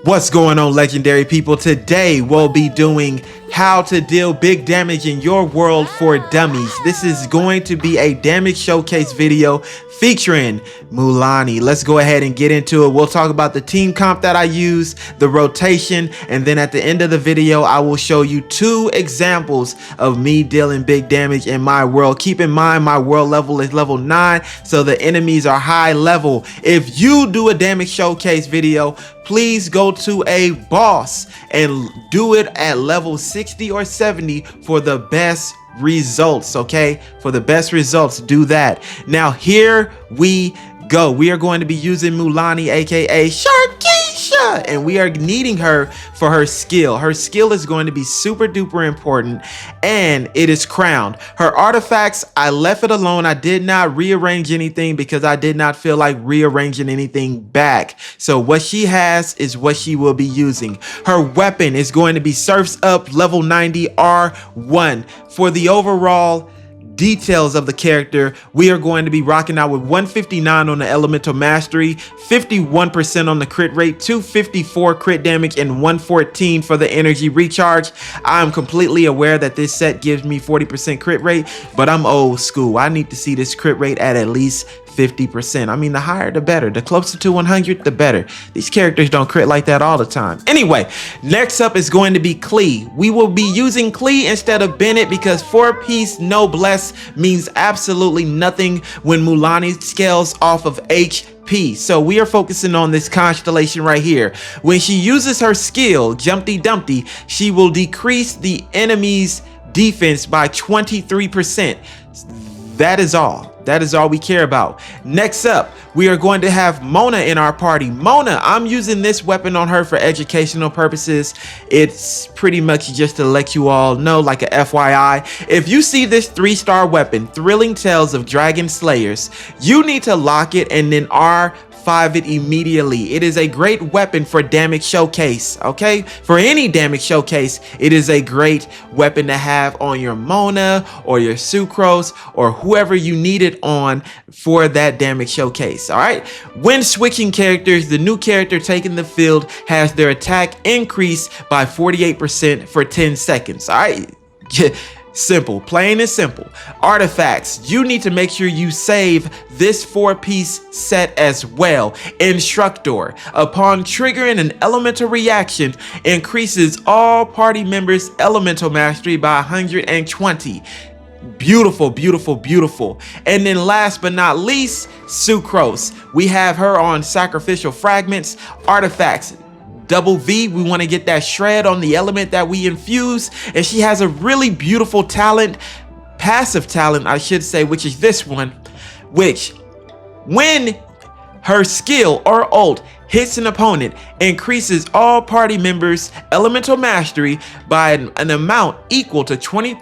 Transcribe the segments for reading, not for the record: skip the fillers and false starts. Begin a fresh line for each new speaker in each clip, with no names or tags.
What's going on, legendary people? Today we'll be doing how to deal big damage in your world for dummies. This is going to be a damage showcase video featuring Mualani. Let's go ahead and get into it. We'll talk about the team comp that I use, the rotation, and then at the end of the video I will show you 2 examples of me dealing big damage in my world. Keep in mind my world level is level 9, so the enemies are high level. If you do a damage showcase video, please go to a boss and do it at level 60 or 70 for the best results. Okay, for the best results, do that. Now here we go. We are going to be using Mualani, aka Sharkeisha, and we are needing her for her skill. Her skill is going to be super duper important, and it is crowned. Her artifacts, I left it alone. I did not rearrange anything because I did not feel like rearranging anything back. So what she has is what she will be using. Her weapon is going to be Surf's Up level 90 R1. For the overall details of the character, we are going to be rocking out with 159 on the elemental mastery, 51% on the crit rate, 254 crit damage, and 114 for the energy recharge. I'm completely aware that this set gives me 40% crit rate, but I'm old school. I need to see this crit rate at least 50%. I mean, the higher the better. The closer to 100, the better. These characters don't crit like that all the time. Anyway, next up is going to be Klee. We will be using Klee instead of Bennett because 4-piece noblesse means absolutely nothing when Mualani scales off of HP. So we are focusing on this constellation right here. When she uses her skill, Jumpty Dumpty, she will decrease the enemy's defense by 23%. That is all. That is all we care about. Next up, we are going to have Mona in our party. Mona, I'm using this weapon on her for educational purposes. It's pretty much just to let you all know, like a FYI. If you see this 3-star weapon, Thrilling Tales of Dragon Slayers, you need to lock it and then R5 it immediately. It is a great weapon for damage showcase, okay? For any damage showcase, it is a great weapon to have on your Mona or your Sucrose or whoever you need it on for that damage showcase, all right? When switching characters, the new character taking the field has their attack increased by 48% for 10 seconds, all right? Simple, plain and simple. Artifacts, you need to make sure you save this 4-piece set as well. Instructor, upon triggering an elemental reaction, increases all party members' elemental mastery by 120. Beautiful, beautiful, beautiful. And then last but not least, Sucrose. We have her on sacrificial fragments. Artifacts, double V, we want to get that shred on the element that we infuse, and she has a really beautiful talent, passive talent I should say, which is this one, which when her skill or ult hits an opponent, increases all party members' elemental mastery by an amount equal to 20%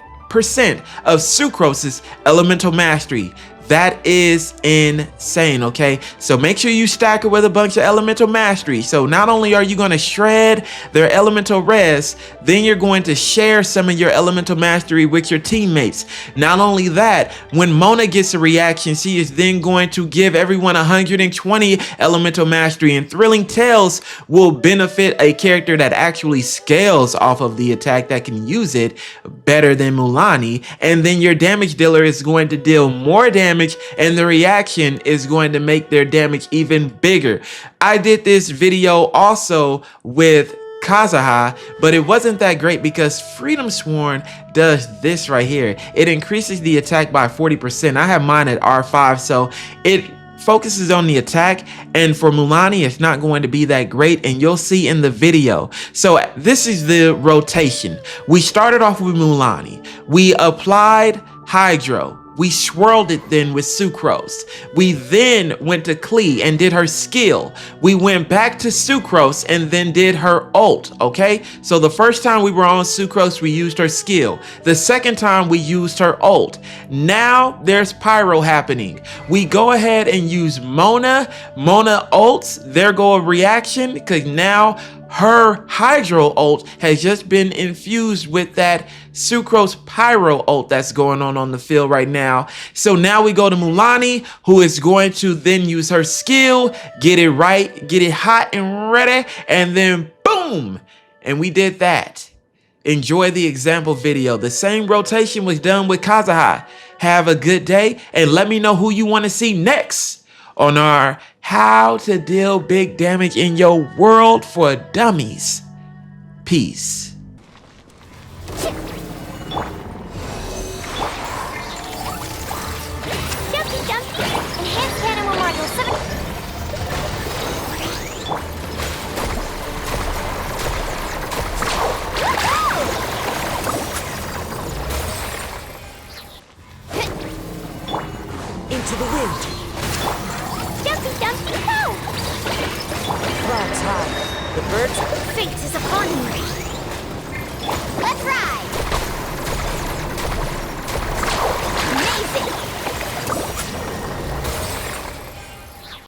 of Sucrose's elemental mastery. That is insane, okay? So make sure you stack it with a bunch of elemental mastery. So not only are you going to shred their elemental res, then you're going to share some of your elemental mastery with your teammates. Not only that, when Mona gets a reaction, she is then going to give everyone 120 elemental mastery, and Thrilling Tales will benefit a character that actually scales off of the attack that can use it better than Mualani, and then your damage dealer is going to deal more damage, and the reaction is going to make their damage even bigger. I did this video also with Kazuha, but it wasn't that great because Freedom Sworn does this right here. It increases the attack by 40%. I have mine at R5, so it focuses on the attack, and for Mualani it's not going to be that great, and you'll see in the video. So this is the rotation. We started off with Mualani. We applied Hydro. We swirled it then with Sucrose. We then went to Klee and did her skill. We went back to Sucrose and then did her ult, okay? So the first time we were on Sucrose, we used her skill. The second time we used her ult. Now there's Pyro happening. We go ahead and use Mona. Mona ults, there go a reaction, because now her Hydro ult has just been infused with that Sucrose Pyro ult that's going on the field right now. So now we go to Mualani, who is going to then use her skill, get it right, get it hot and ready, and then boom! And we did that. Enjoy the example video. The same rotation was done with Kazuha. Have a good day, and let me know who you want to see next on our How to Deal Big Damage in Your World for Dummies. Peace.